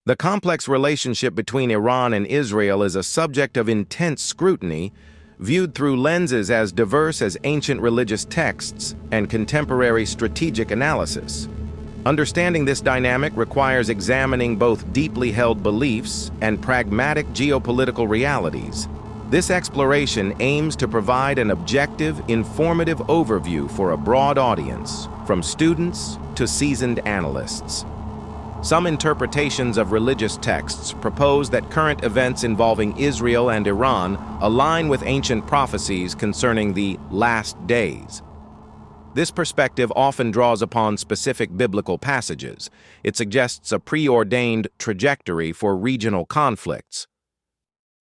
The complex relationship between Iran and Israel is a subject of intense scrutiny, viewed through lenses as diverse as ancient religious texts and contemporary strategic analysis. Understanding this dynamic requires examining both deeply held beliefs and pragmatic geopolitical realities. This exploration aims to provide an objective, informative overview for a broad audience, from students to seasoned analysts. Some interpretations of religious texts propose that current events involving Israel and Iran align with ancient prophecies concerning the last days. This perspective often draws upon specific biblical passages. It suggests a preordained trajectory for regional conflicts.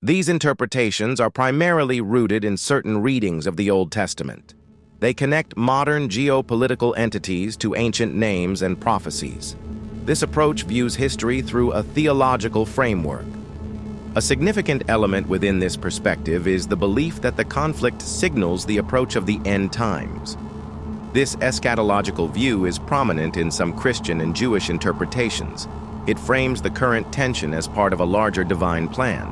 These interpretations are primarily rooted in certain readings of the Old Testament. They connect modern geopolitical entities to ancient names and prophecies. This approach views history through a theological framework. A significant element within this perspective is the belief that the conflict signals the approach of the end times. This eschatological view is prominent in some Christian and Jewish interpretations. It frames the current tension as part of a larger divine plan.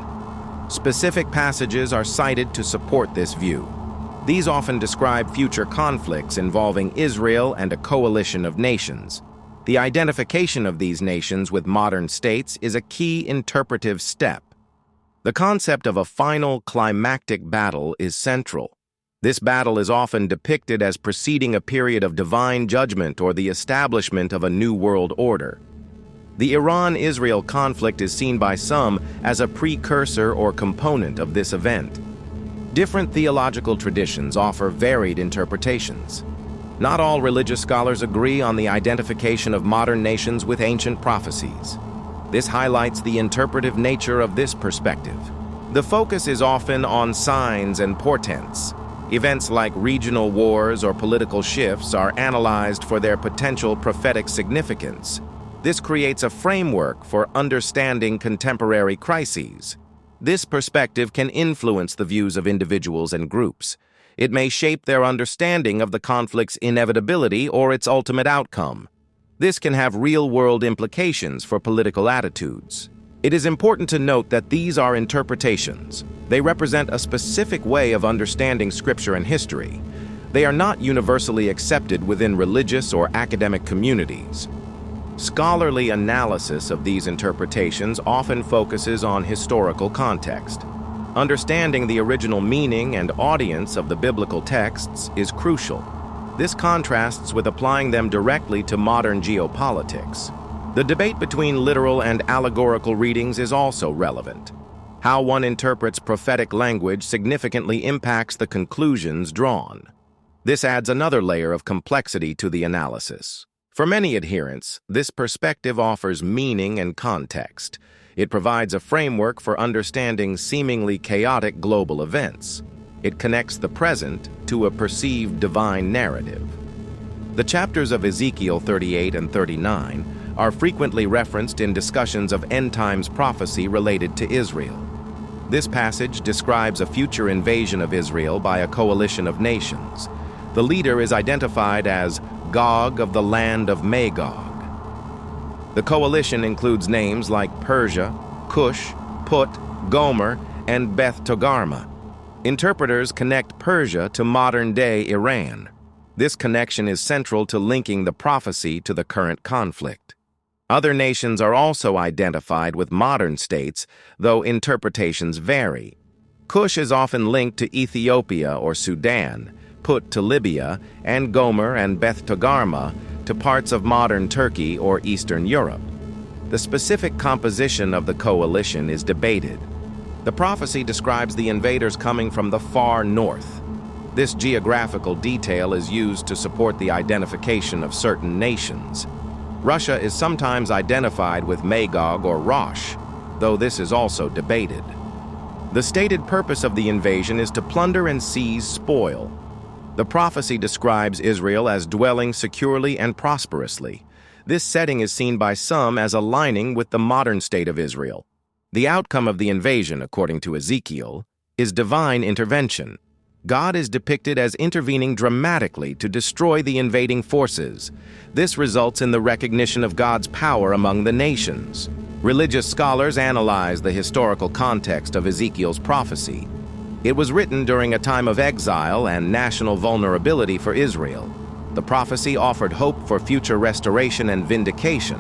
Specific passages are cited to support this view. These often describe future conflicts involving Israel and a coalition of nations. The identification of these nations with modern states is a key interpretive step. The concept of a final climactic battle is central. This battle is often depicted as preceding a period of divine judgment or the establishment of a new world order. The Iran-Israel conflict is seen by some as a precursor or component of this event. Different theological traditions offer varied interpretations. Not all religious scholars agree on the identification of modern nations with ancient prophecies. This highlights the interpretive nature of this perspective. The focus is often on signs and portents. Events like regional wars or political shifts are analyzed for their potential prophetic significance. This creates a framework for understanding contemporary crises. This perspective can influence the views of individuals and groups. It may shape their understanding of the conflict's inevitability or its ultimate outcome. This can have real-world implications for political attitudes. It is important to note that these are interpretations. They represent a specific way of understanding scripture and history. They are not universally accepted within religious or academic communities. Scholarly analysis of these interpretations often focuses on historical context. Understanding the original meaning and audience of the biblical texts is crucial. This contrasts with applying them directly to modern geopolitics. The debate between literal and allegorical readings is also relevant. How one interprets prophetic language significantly impacts the conclusions drawn. This adds another layer of complexity to the analysis. For many adherents, this perspective offers meaning and context. It provides a framework for understanding seemingly chaotic global events. It connects the present to a perceived divine narrative. The chapters of Ezekiel 38 and 39 are frequently referenced in discussions of end times prophecy related to Israel. This passage describes a future invasion of Israel by a coalition of nations. The leader is identified as Gog of the land of Magog. The coalition includes names like Persia, Cush, Put, Gomer, and Beth Togarmah. Interpreters connect Persia to modern-day Iran. This connection is central to linking the prophecy to the current conflict. Other nations are also identified with modern states, though interpretations vary. Cush is often linked to Ethiopia or Sudan, Put to Libya, and Gomer and Beth Togarmah to parts of modern Turkey or Eastern Europe. The specific composition of the coalition is debated. The prophecy describes the invaders coming from the far north. This geographical detail is used to support the identification of certain nations. Russia is sometimes identified with Magog or Rosh, though this is also debated. The stated purpose of the invasion is to plunder and seize spoil. The prophecy describes Israel as dwelling securely and prosperously. This setting is seen by some as aligning with the modern state of Israel. The outcome of the invasion, according to Ezekiel, is divine intervention. God is depicted as intervening dramatically to destroy the invading forces. This results in the recognition of God's power among the nations. Religious scholars analyze the historical context of Ezekiel's prophecy. It was written during a time of exile and national vulnerability for Israel. The prophecy offered hope for future restoration and vindication.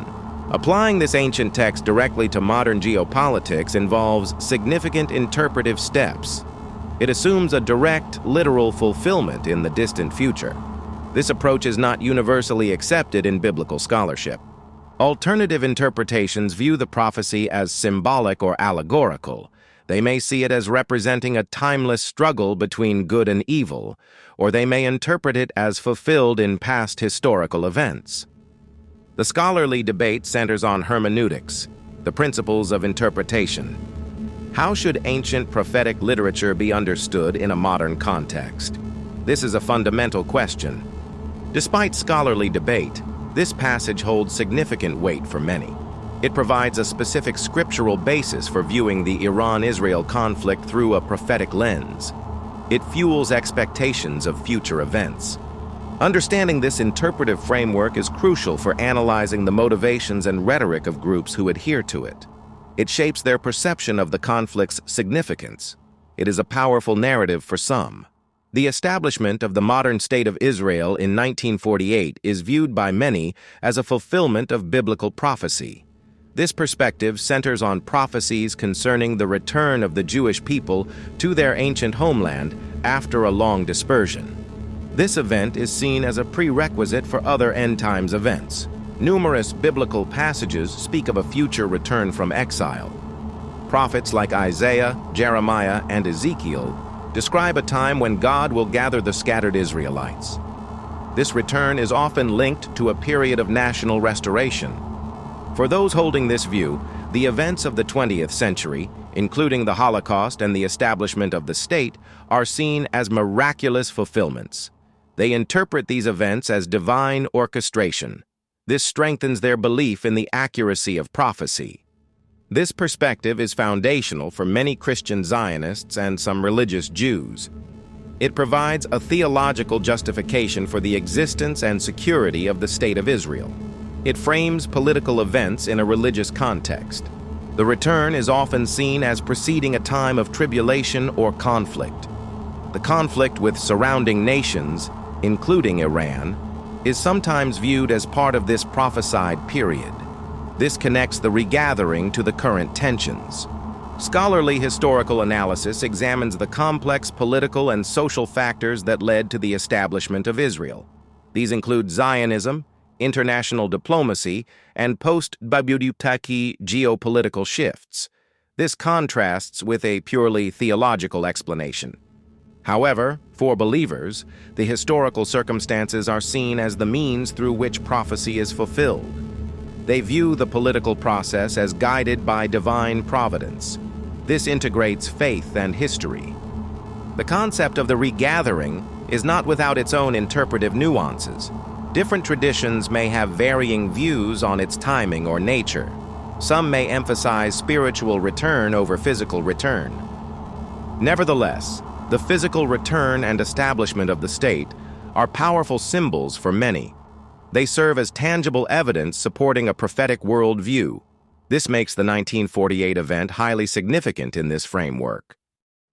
Applying this ancient text directly to modern geopolitics involves significant interpretive steps. It assumes a direct, literal fulfillment in the distant future. This approach is not universally accepted in biblical scholarship. Alternative interpretations view the prophecy as symbolic or allegorical. They may see it as representing a timeless struggle between good and evil, or they may interpret it as fulfilled in past historical events. The scholarly debate centers on hermeneutics, the principles of interpretation. How should ancient prophetic literature be understood in a modern context? This is a fundamental question. Despite scholarly debate, this passage holds significant weight for many. It provides a specific scriptural basis for viewing the Iran-Israel conflict through a prophetic lens. It fuels expectations of future events. Understanding this interpretive framework is crucial for analyzing the motivations and rhetoric of groups who adhere to it. It shapes their perception of the conflict's significance. It is a powerful narrative for some. The establishment of the modern state of Israel in 1948 is viewed by many as a fulfillment of biblical prophecy. This perspective centers on prophecies concerning the return of the Jewish people to their ancient homeland after a long dispersion. This event is seen as a prerequisite for other end-times events. Numerous biblical passages speak of a future return from exile. Prophets like Isaiah, Jeremiah, and Ezekiel describe a time when God will gather the scattered Israelites. This return is often linked to a period of national restoration. For those holding this view, the events of the 20th century, including the Holocaust and the establishment of the state, are seen as miraculous fulfillments. They interpret these events as divine orchestration. This strengthens their belief in the accuracy of prophecy. This perspective is foundational for many Christian Zionists and some religious Jews. It provides a theological justification for the existence and security of the State of Israel. It frames political events in a religious context. The return is often seen as preceding a time of tribulation or conflict. The conflict with surrounding nations, including Iran, is sometimes viewed as part of this prophesied period. This connects the regathering to the current tensions. Scholarly historical analysis examines the complex political and social factors that led to the establishment of Israel. These include Zionism, international diplomacy, and post-Geopolitical geopolitical shifts. This contrasts with a purely theological explanation. However, for believers, the historical circumstances are seen as the means through which prophecy is fulfilled. They view the political process as guided by divine providence. This integrates faith and history. The concept of the regathering is not without its own interpretive nuances. Different traditions may have varying views on its timing or nature. Some may emphasize spiritual return over physical return. Nevertheless, the physical return and establishment of the state are powerful symbols for many. They serve as tangible evidence supporting a prophetic worldview. This makes the 1948 event highly significant in this framework.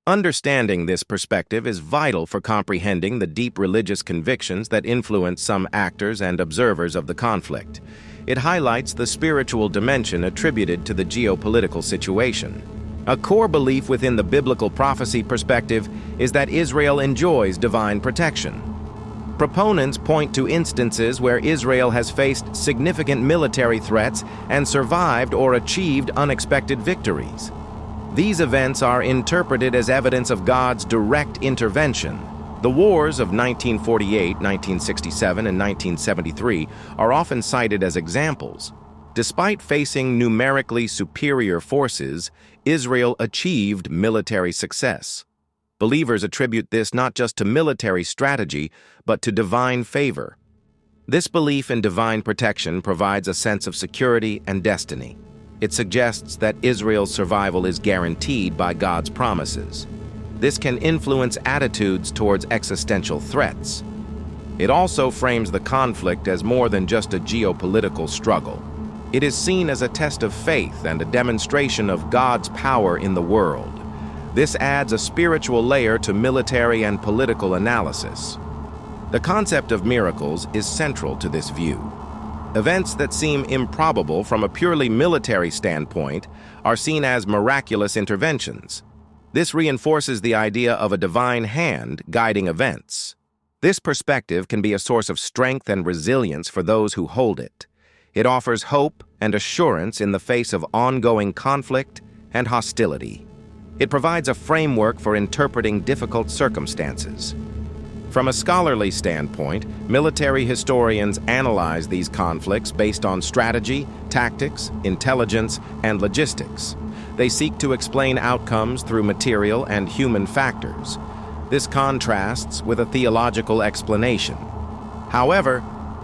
Understanding this perspective is vital for comprehending the deep religious convictions that influence some actors and observers of the conflict. It highlights the spiritual dimension attributed to the geopolitical situation. A core belief within the biblical prophecy perspective is that Israel enjoys divine protection. Proponents point to instances where Israel has faced significant military threats and survived or achieved unexpected victories. These events are interpreted as evidence of God's direct intervention. The wars of 1948, 1967, and 1973 are often cited as examples. Despite facing numerically superior forces, Israel achieved military success. Believers attribute this not just to military strategy, but to divine favor. This belief in divine protection provides a sense of security and destiny. It suggests that Israel's survival is guaranteed by God's promises. This can influence attitudes towards existential threats. It also frames the conflict as more than just a geopolitical struggle. It is seen as a test of faith and a demonstration of God's power in the world. This adds a spiritual layer to military and political analysis. The concept of miracles is central to this view. Events that seem improbable from a purely military standpoint are seen as miraculous interventions. This reinforces the idea of a divine hand guiding events. This perspective can be a source of strength and resilience for those who hold it. It offers hope and assurance in the face of ongoing conflict and hostility. It provides a framework for interpreting difficult circumstances. From a scholarly standpoint, military historians analyze these conflicts based on strategy, tactics, intelligence, and logistics. They seek to explain outcomes through material and human factors. This contrasts with a theological explanation. However,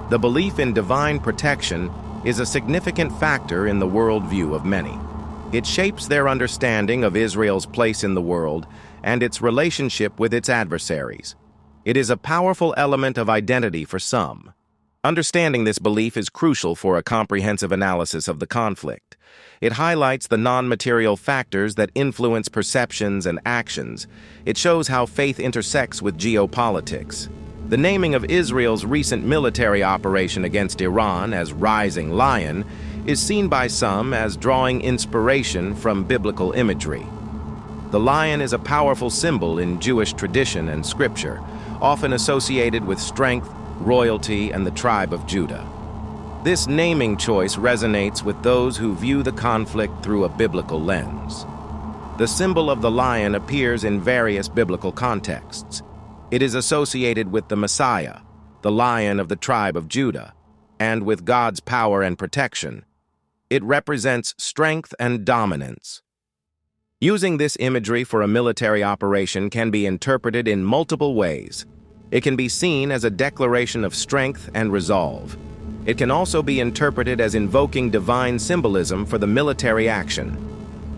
the belief in divine protection is a significant factor in the worldview of many. It shapes their understanding of Israel's place in the world and its relationship with its adversaries. It is a powerful element of identity for some. Understanding this belief is crucial for a comprehensive analysis of the conflict. It highlights the non-material factors that influence perceptions and actions. It shows how faith intersects with geopolitics. The naming of Israel's recent military operation against Iran as Rising Lion is seen by some as drawing inspiration from biblical imagery. The lion is a powerful symbol in Jewish tradition and scripture, often associated with strength, royalty, and the tribe of Judah. This naming choice resonates with those who view the conflict through a biblical lens. The symbol of the lion appears in various biblical contexts. It is associated with the Messiah, the lion of the tribe of Judah, and with God's power and protection. It represents strength and dominance. Using this imagery for a military operation can be interpreted in multiple ways. It can be seen as a declaration of strength and resolve. It can also be interpreted as invoking divine symbolism for the military action.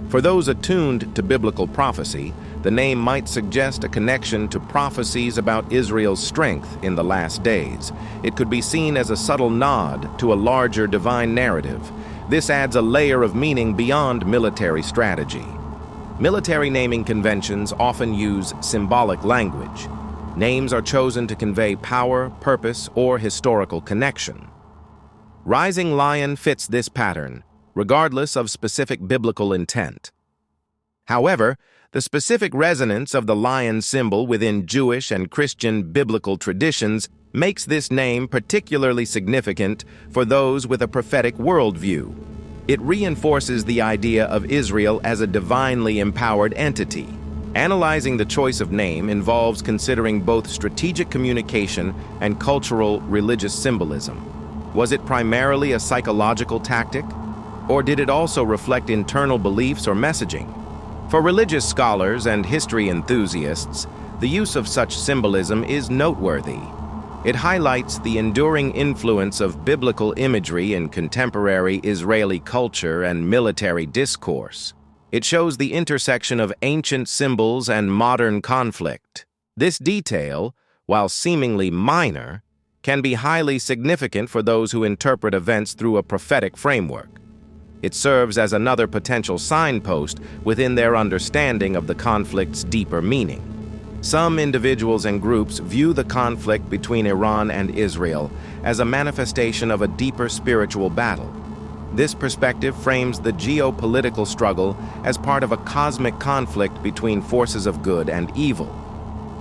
For those attuned to biblical prophecy, the name might suggest a connection to prophecies about Israel's strength in the last days. It could be seen as a subtle nod to a larger divine narrative. This adds a layer of meaning beyond military strategy. Military naming conventions often use symbolic language. Names are chosen to convey power, purpose, or historical connection. Rising Lion fits this pattern, regardless of specific biblical intent. However, the specific resonance of the lion symbol within Jewish and Christian biblical traditions makes this name particularly significant for those with a prophetic worldview. It reinforces the idea of Israel as a divinely empowered entity. Analyzing the choice of name involves considering both strategic communication and cultural religious symbolism. Was it primarily a psychological tactic, or did it also reflect internal beliefs or messaging? For religious scholars and history enthusiasts, the use of such symbolism is noteworthy. It highlights the enduring influence of biblical imagery in contemporary Israeli culture and military discourse. It shows the intersection of ancient symbols and modern conflict. This detail, while seemingly minor, can be highly significant for those who interpret events through a prophetic framework. It serves as another potential signpost within their understanding of the conflict's deeper meaning. Some individuals and groups view the conflict between Iran and Israel as a manifestation of a deeper spiritual battle. This perspective frames the geopolitical struggle as part of a cosmic conflict between forces of good and evil.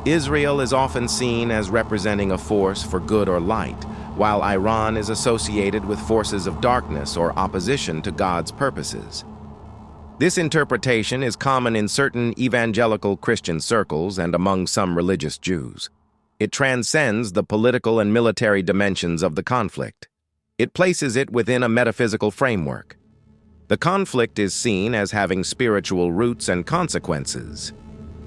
Israel is often seen as representing a force for good or light, while Iran is associated with forces of darkness or opposition to God's purposes. This interpretation is common in certain evangelical Christian circles and among some religious Jews. It transcends the political and military dimensions of the conflict. It places it within a metaphysical framework. The conflict is seen as having spiritual roots and consequences.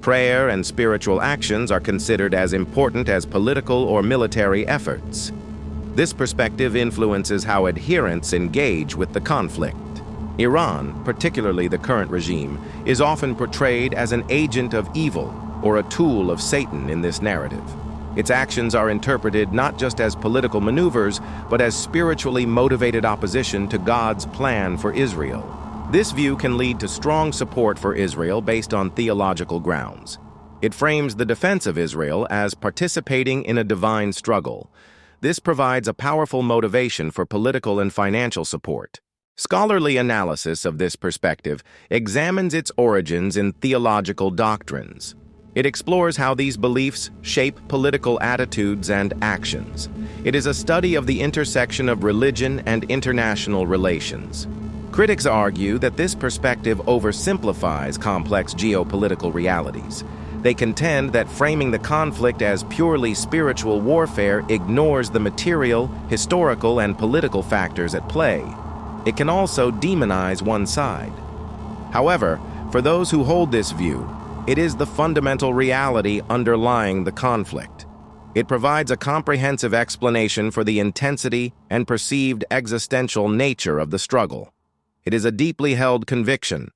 Prayer and spiritual actions are considered as important as political or military efforts. This perspective influences how adherents engage with the conflict. Iran, particularly the current regime, is often portrayed as an agent of evil or a tool of Satan in this narrative. Its actions are interpreted not just as political maneuvers, but as spiritually motivated opposition to God's plan for Israel. This view can lead to strong support for Israel based on theological grounds. It frames the defense of Israel as participating in a divine struggle. This provides a powerful motivation for political and financial support. Scholarly analysis of this perspective examines its origins in theological doctrines. It explores how these beliefs shape political attitudes and actions. It is a study of the intersection of religion and international relations. Critics argue that this perspective oversimplifies complex geopolitical realities. They contend that framing the conflict as purely spiritual warfare ignores the material, historical, and political factors at play. It can also demonize one side. However, for those who hold this view, it is the fundamental reality underlying the conflict. It provides a comprehensive explanation for the intensity and perceived existential nature of the struggle. It is a deeply held conviction.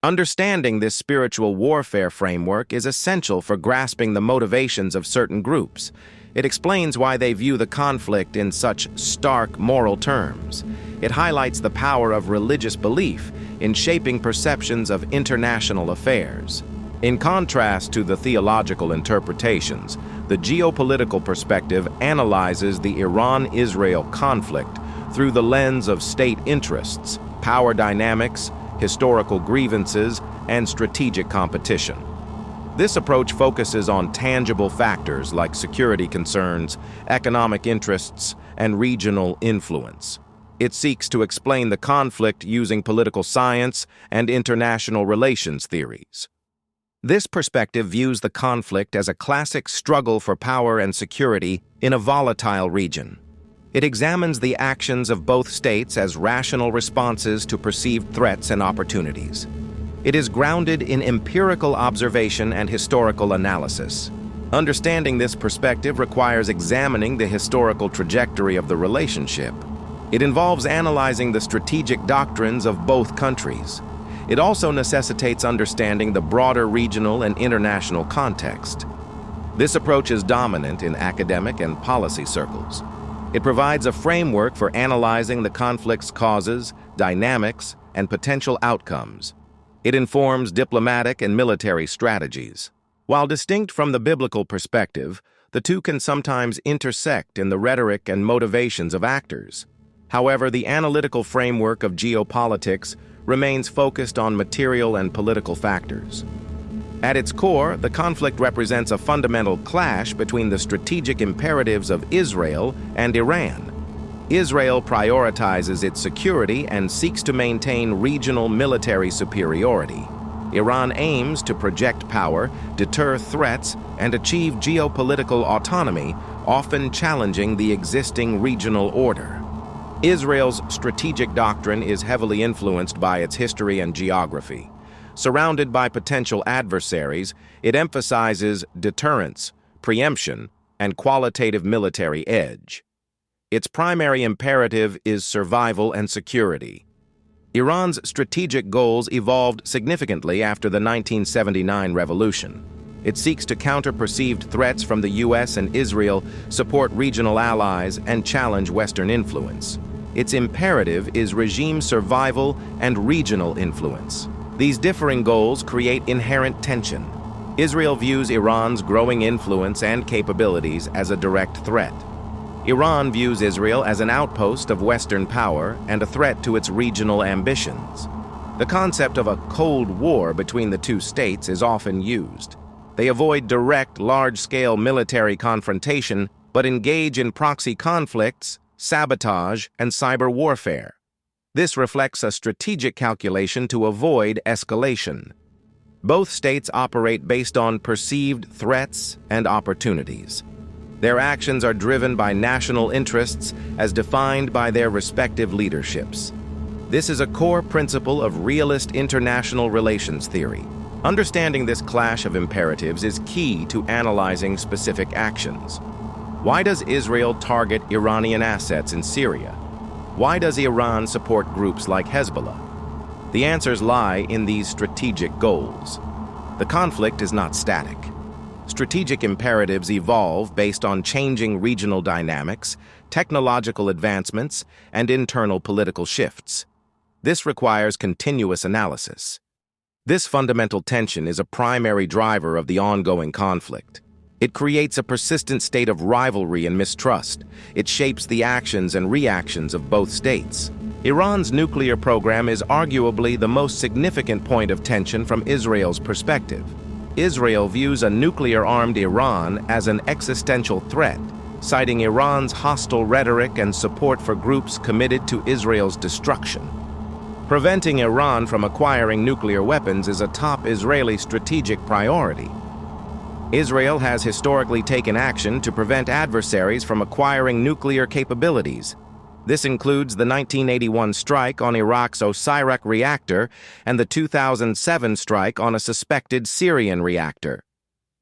Understanding this spiritual warfare framework is essential for grasping the motivations of certain groups. It explains why they view the conflict in such stark moral terms. It highlights the power of religious belief in shaping perceptions of international affairs. In contrast to the theological interpretations, the geopolitical perspective analyzes the Iran-Israel conflict through the lens of state interests, power dynamics, historical grievances, and strategic competition. This approach focuses on tangible factors like security concerns, economic interests, and regional influence. It seeks to explain the conflict using political science and international relations theories. This perspective views the conflict as a classic struggle for power and security in a volatile region. It examines the actions of both states as rational responses to perceived threats and opportunities. It is grounded in empirical observation and historical analysis. Understanding this perspective requires examining the historical trajectory of the relationship. It involves analyzing the strategic doctrines of both countries. It also necessitates understanding the broader regional and international context. This approach is dominant in academic and policy circles. It provides a framework for analyzing the conflict's causes, dynamics, and potential outcomes. It informs diplomatic and military strategies. While distinct from the biblical perspective, the two can sometimes intersect in the rhetoric and motivations of actors. However, the analytical framework of geopolitics remains focused on material and political factors. At its core, the conflict represents a fundamental clash between the strategic imperatives of Israel and Iran. Israel prioritizes its security and seeks to maintain regional military superiority. Iran aims to project power, deter threats, and achieve geopolitical autonomy, often challenging the existing regional order. Israel's strategic doctrine is heavily influenced by its history and geography. Surrounded by potential adversaries, it emphasizes deterrence, preemption, and qualitative military edge. Its primary imperative is survival and security. Iran's strategic goals evolved significantly after the 1979 revolution. It seeks to counter perceived threats from the U.S. and Israel, support regional allies, and challenge Western influence. Its imperative is regime survival and regional influence. These differing goals create inherent tension. Israel views Iran's growing influence and capabilities as a direct threat. Iran views Israel as an outpost of Western power and a threat to its regional ambitions. The concept of a Cold War between the two states is often used. They avoid direct, large-scale military confrontation, but engage in proxy conflicts, sabotage, and cyber warfare. This reflects a strategic calculation to avoid escalation. Both states operate based on perceived threats and opportunities. Their actions are driven by national interests as defined by their respective leaderships. This is a core principle of realist international relations theory. Understanding this clash of imperatives is key to analyzing specific actions. Why does Israel target Iranian assets in Syria? Why does Iran support groups like Hezbollah? The answers lie in these strategic goals. The conflict is not static. Strategic imperatives evolve based on changing regional dynamics, technological advancements, and internal political shifts. This requires continuous analysis. This fundamental tension is a primary driver of the ongoing conflict. It creates a persistent state of rivalry and mistrust. It shapes the actions and reactions of both states. Iran's nuclear program is arguably the most significant point of tension from Israel's perspective. Israel views a nuclear-armed Iran as an existential threat, citing Iran's hostile rhetoric and support for groups committed to Israel's destruction. Preventing Iran from acquiring nuclear weapons is a top Israeli strategic priority. Israel has historically taken action to prevent adversaries from acquiring nuclear capabilities. This includes the 1981 strike on Iraq's Osirak reactor and the 2007 strike on a suspected Syrian reactor.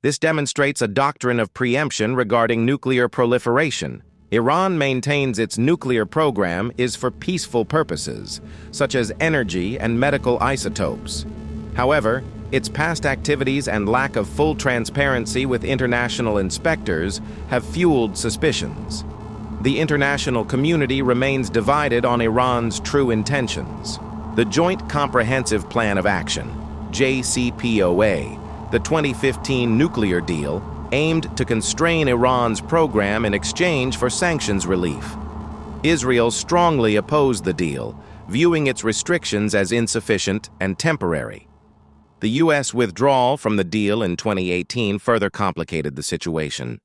This demonstrates a doctrine of preemption regarding nuclear proliferation. Iran maintains its nuclear program is for peaceful purposes, such as energy and medical isotopes. However, its past activities and lack of full transparency with international inspectors have fueled suspicions. The international community remains divided on Iran's true intentions. The Joint Comprehensive Plan of Action, JCPOA, the 2015 nuclear deal, aimed to constrain Iran's program in exchange for sanctions relief. Israel strongly opposed the deal, viewing its restrictions as insufficient and temporary. The U.S. withdrawal from the deal in 2018 further complicated the situation.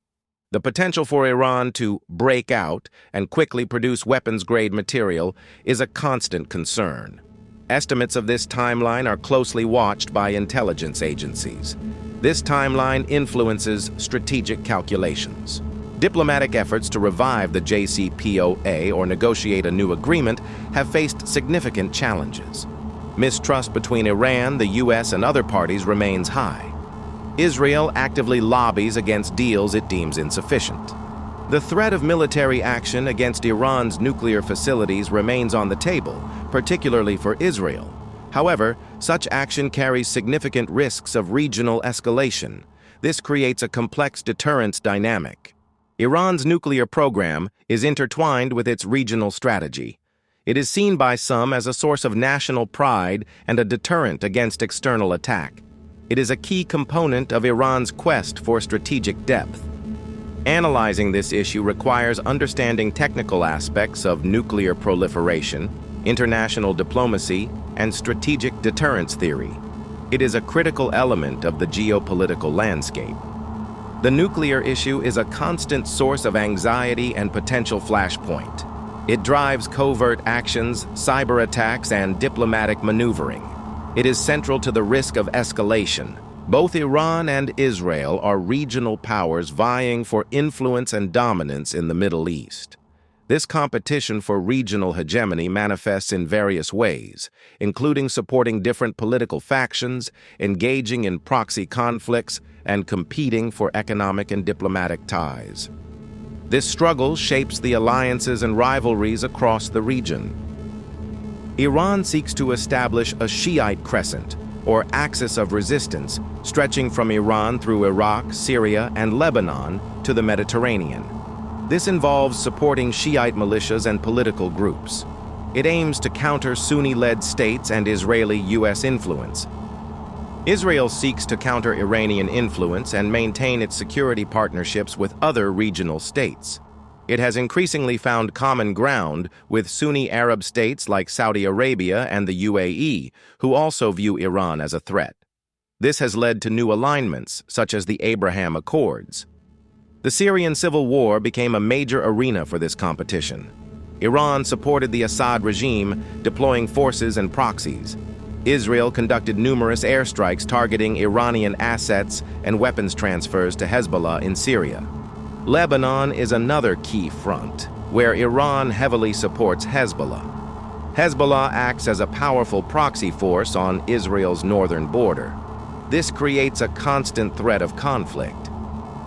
The potential for Iran to break out and quickly produce weapons-grade material is a constant concern. Estimates of this timeline are closely watched by intelligence agencies. This timeline influences strategic calculations. Diplomatic efforts to revive the JCPOA or negotiate a new agreement have faced significant challenges. Mistrust between Iran, the U.S., and other parties remains high. Israel actively lobbies against deals it deems insufficient. The threat of military action against Iran's nuclear facilities remains on the table, particularly for Israel. However, such action carries significant risks of regional escalation. This creates a complex deterrence dynamic. Iran's nuclear program is intertwined with its regional strategy. It is seen by some as a source of national pride and a deterrent against external attack. It is a key component of Iran's quest for strategic depth. Analyzing this issue requires understanding technical aspects of nuclear proliferation, international diplomacy, and strategic deterrence theory. It is a critical element of the geopolitical landscape. The nuclear issue is a constant source of anxiety and potential flashpoint. It drives covert actions, cyber attacks, and diplomatic maneuvering. It is central to the risk of escalation. Both Iran and Israel are regional powers vying for influence and dominance in the Middle East. This competition for regional hegemony manifests in various ways, including supporting different political factions, engaging in proxy conflicts, and competing for economic and diplomatic ties. This struggle shapes the alliances and rivalries across the region. Iran seeks to establish a Shiite crescent, or axis of resistance, stretching from Iran through Iraq, Syria, and Lebanon to the Mediterranean. This involves supporting Shiite militias and political groups. It aims to counter Sunni-led states and Israeli-U.S. influence. Israel seeks to counter Iranian influence and maintain its security partnerships with other regional states. It has increasingly found common ground with Sunni Arab states like Saudi Arabia and the UAE, who also view Iran as a threat. This has led to new alignments, such as the Abraham Accords. The Syrian civil war became a major arena for this competition. Iran supported the Assad regime, deploying forces and proxies. Israel conducted numerous airstrikes targeting Iranian assets and weapons transfers to Hezbollah in Syria. Lebanon is another key front, where Iran heavily supports Hezbollah. Hezbollah acts as a powerful proxy force on Israel's northern border. This creates a constant threat of conflict.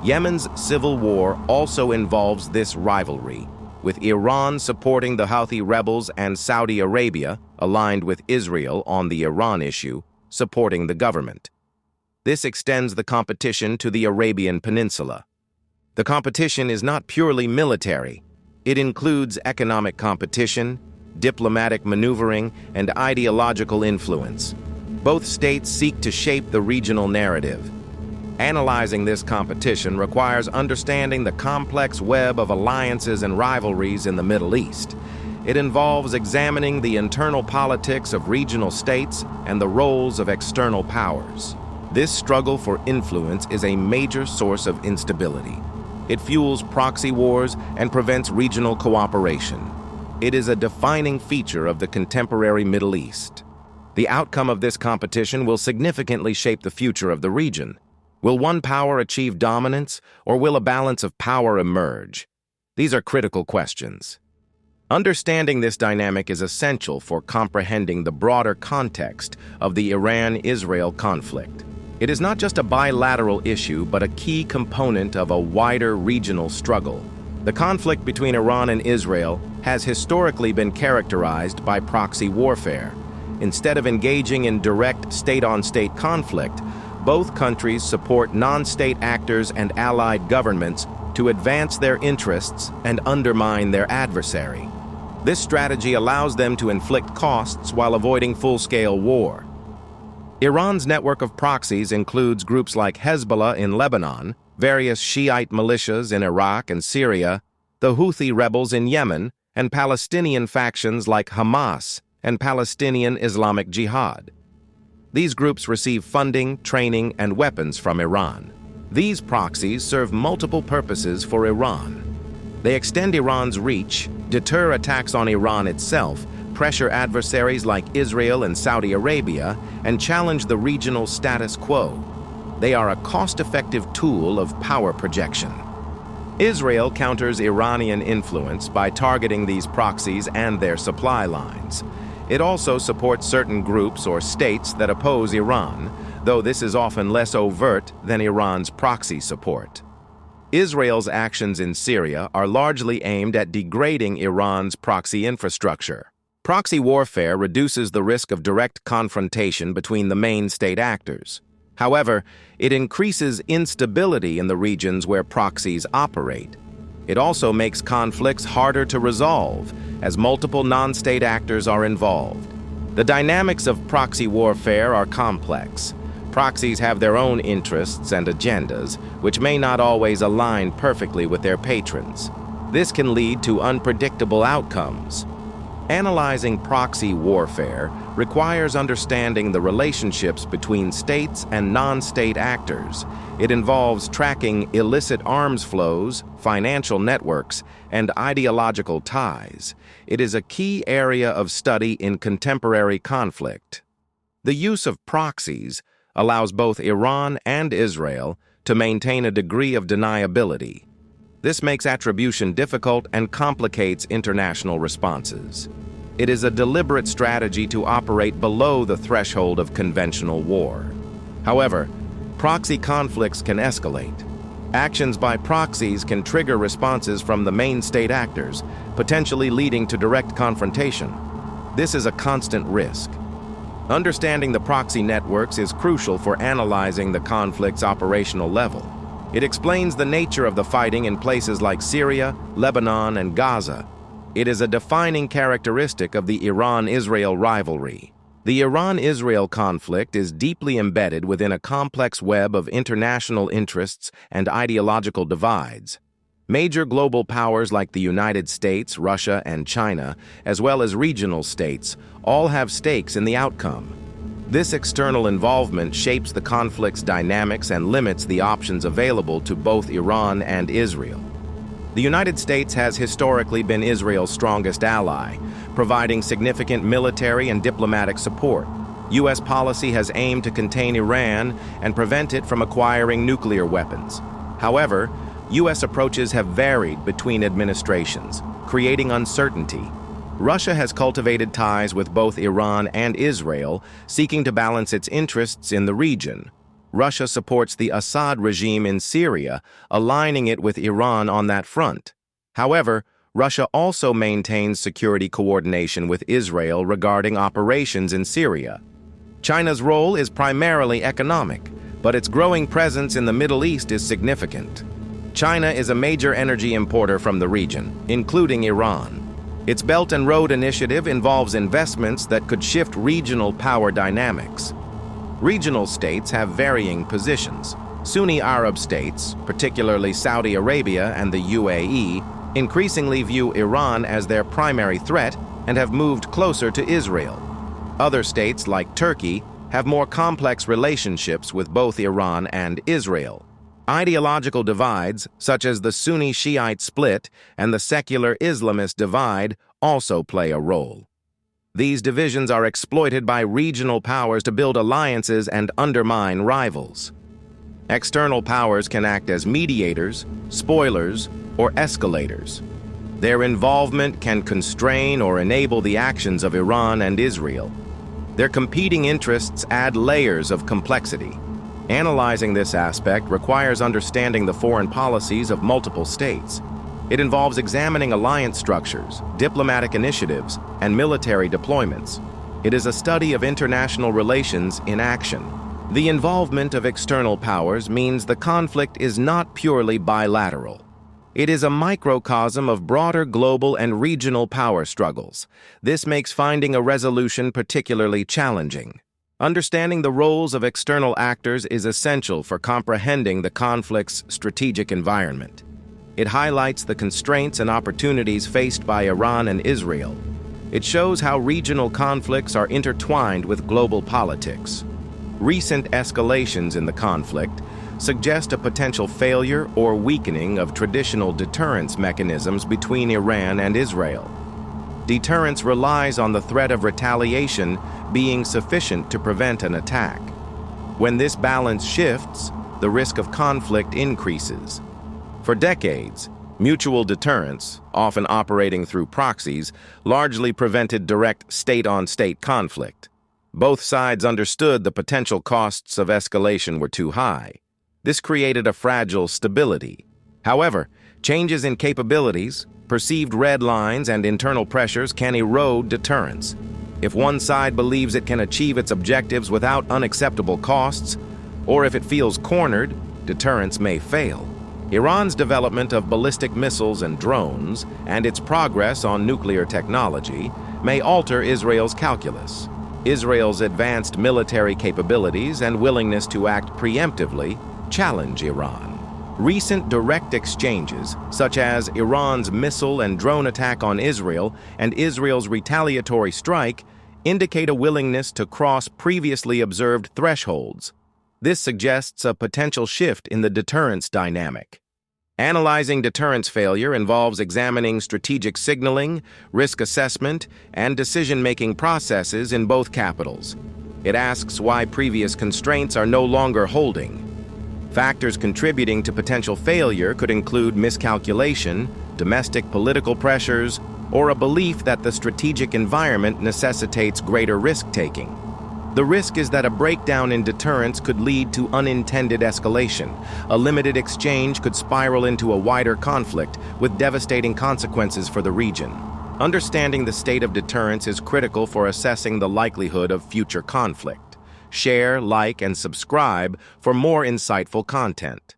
Yemen's civil war also involves this rivalry, with Iran supporting the Houthi rebels and Saudi Arabia, aligned with Israel on the Iran issue, supporting the government. This extends the competition to the Arabian Peninsula. The competition is not purely military. It includes economic competition, diplomatic maneuvering, and ideological influence. Both states seek to shape the regional narrative. Analyzing this competition requires understanding the complex web of alliances and rivalries in the Middle East. It involves examining the internal politics of regional states and the roles of external powers. This struggle for influence is a major source of instability. It fuels proxy wars and prevents regional cooperation. It is a defining feature of the contemporary Middle East. The outcome of this competition will significantly shape the future of the region. Will one power achieve dominance, or will a balance of power emerge? These are critical questions. Understanding this dynamic is essential for comprehending the broader context of the Iran-Israel conflict. It is not just a bilateral issue, but a key component of a wider regional struggle. The conflict between Iran and Israel has historically been characterized by proxy warfare. Instead of engaging in direct state-on-state conflict, both countries support non-state actors and allied governments to advance their interests and undermine their adversary. This strategy allows them to inflict costs while avoiding full-scale war. Iran's network of proxies includes groups like Hezbollah in Lebanon, various Shiite militias in Iraq and Syria, the Houthi rebels in Yemen, and Palestinian factions like Hamas and Palestinian Islamic Jihad. These groups receive funding, training, and weapons from Iran. These proxies serve multiple purposes for Iran. They extend Iran's reach, deter attacks on Iran itself, pressure adversaries like Israel and Saudi Arabia, and challenge the regional status quo. They are a cost-effective tool of power projection. Israel counters Iranian influence by targeting these proxies and their supply lines. It also supports certain groups or states that oppose Iran, though this is often less overt than Iran's proxy support. Israel's actions in Syria are largely aimed at degrading Iran's proxy infrastructure. Proxy warfare reduces the risk of direct confrontation between the main state actors. However, it increases instability in the regions where proxies operate. It also makes conflicts harder to resolve, as multiple non-state actors are involved. The dynamics of proxy warfare are complex. Proxies have their own interests and agendas, which may not always align perfectly with their patrons. This can lead to unpredictable outcomes. Analyzing proxy warfare requires understanding the relationships between states and non-state actors. It involves tracking illicit arms flows, financial networks, and ideological ties. It is a key area of study in contemporary conflict. The use of proxies allows both Iran and Israel to maintain a degree of deniability. This makes attribution difficult and complicates international responses. It is a deliberate strategy to operate below the threshold of conventional war. However, proxy conflicts can escalate. Actions by proxies can trigger responses from the main state actors, potentially leading to direct confrontation. This is a constant risk. Understanding the proxy networks is crucial for analyzing the conflict's operational level. It explains the nature of the fighting in places like Syria, Lebanon, and Gaza. It is a defining characteristic of the Iran-Israel rivalry. The Iran-Israel conflict is deeply embedded within a complex web of international interests and ideological divides. Major global powers like the United States, Russia, and China, as well as regional states, all have stakes in the outcome. This external involvement shapes the conflict's dynamics and limits the options available to both Iran and Israel. The United States has historically been Israel's strongest ally, providing significant military and diplomatic support. U.S. policy has aimed to contain Iran and prevent it from acquiring nuclear weapons. However, U.S. approaches have varied between administrations, creating uncertainty. Russia has cultivated ties with both Iran and Israel, seeking to balance its interests in the region. Russia supports the Assad regime in Syria, aligning it with Iran on that front. However, Russia also maintains security coordination with Israel regarding operations in Syria. China's role is primarily economic, but its growing presence in the Middle East is significant. China is a major energy importer from the region, including Iran. Its Belt and Road Initiative involves investments that could shift regional power dynamics. Regional states have varying positions. Sunni Arab states, particularly Saudi Arabia and the UAE, increasingly view Iran as their primary threat and have moved closer to Israel. Other states, like Turkey, have more complex relationships with both Iran and Israel. Ideological divides, such as the Sunni-Shiite split and the secular Islamist divide, also play a role. These divisions are exploited by regional powers to build alliances and undermine rivals. External powers can act as mediators, spoilers, or escalators. Their involvement can constrain or enable the actions of Iran and Israel. Their competing interests add layers of complexity. Analyzing this aspect requires understanding the foreign policies of multiple states. It involves examining alliance structures, diplomatic initiatives, and military deployments. It is a study of international relations in action. The involvement of external powers means the conflict is not purely bilateral. It is a microcosm of broader global and regional power struggles. This makes finding a resolution particularly challenging. Understanding the roles of external actors is essential for comprehending the conflict's strategic environment. It highlights the constraints and opportunities faced by Iran and Israel. It shows how regional conflicts are intertwined with global politics. Recent escalations in the conflict suggest a potential failure or weakening of traditional deterrence mechanisms between Iran and Israel. Deterrence relies on the threat of retaliation being sufficient to prevent an attack. When this balance shifts, the risk of conflict increases. For decades, mutual deterrence, often operating through proxies, largely prevented direct state-on-state conflict. Both sides understood the potential costs of escalation were too high. This created a fragile stability. However, changes in capabilities, perceived red lines, and internal pressures can erode deterrence. If one side believes it can achieve its objectives without unacceptable costs, or if it feels cornered, deterrence may fail. Iran's development of ballistic missiles and drones, and its progress on nuclear technology, may alter Israel's calculus. Israel's advanced military capabilities and willingness to act preemptively challenge Iran. Recent direct exchanges, such as Iran's missile and drone attack on Israel and Israel's retaliatory strike, indicate a willingness to cross previously observed thresholds. This suggests a potential shift in the deterrence dynamic. Analyzing deterrence failure involves examining strategic signaling, risk assessment, and decision-making processes in both capitals. It asks why previous constraints are no longer holding. Factors contributing to potential failure could include miscalculation, domestic political pressures, or a belief that the strategic environment necessitates greater risk-taking. The risk is that a breakdown in deterrence could lead to unintended escalation. A limited exchange could spiral into a wider conflict with devastating consequences for the region. Understanding the state of deterrence is critical for assessing the likelihood of future conflict. Share, like, and subscribe for more insightful content.